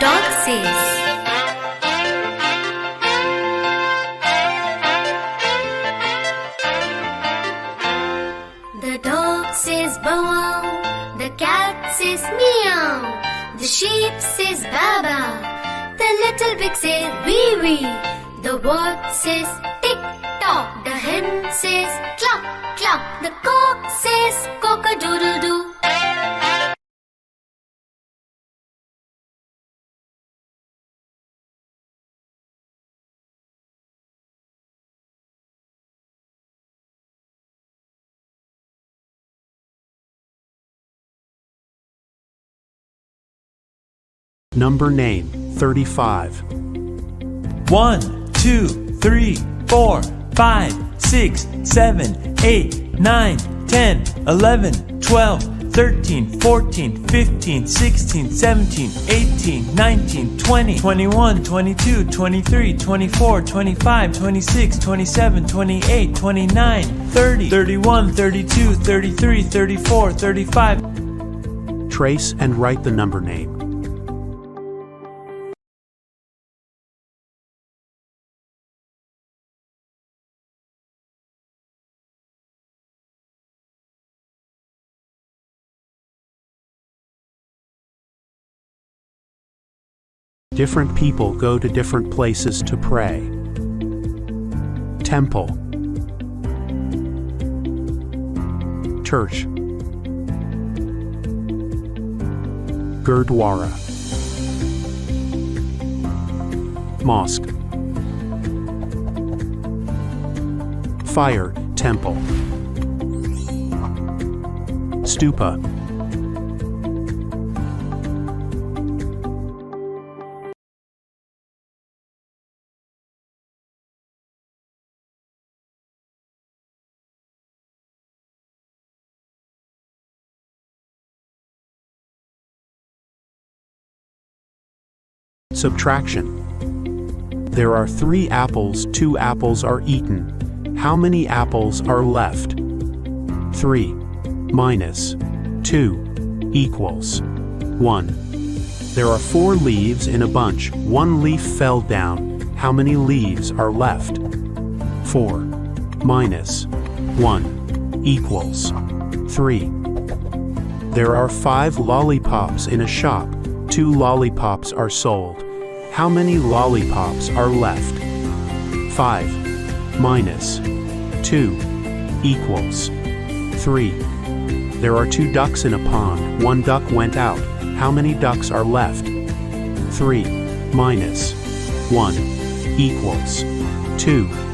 dog says. The dog says bow wow, the cat says meow, the sheep says baba, the little pig says wee wee, the bird says tick tock, the hen says cluck cluck, the cock says cock a doodle doo. Number name 35. 1, 2, 3, 4, 5, 6, 7, 8, 9, 10, 11, 12, 13, 14, 15, 16, 17, 18, 19, 20, 21, 22, 23, 24, 25, 26, 27, 28, 29, 30, 31, 32, 33, 34, 35. Trace and write the number name. Different people go to different places to pray. Temple, church, Gurdwara, mosque, fire temple, stupa, subtraction. There are 3 apples, 2 apples are eaten. How many apples are left? 3 minus 2 equals 1. There are 4 leaves in a bunch. 1 leaf fell down. How many leaves are left? 4 minus 1 equals 3. There are 5 lollipops in a shop. 2 lollipops are sold. How many lollipops are left? 5 minus 2 equals 3. There are 2 ducks in a pond. 1 duck went out. How many ducks are left? 3 minus 1 equals 2.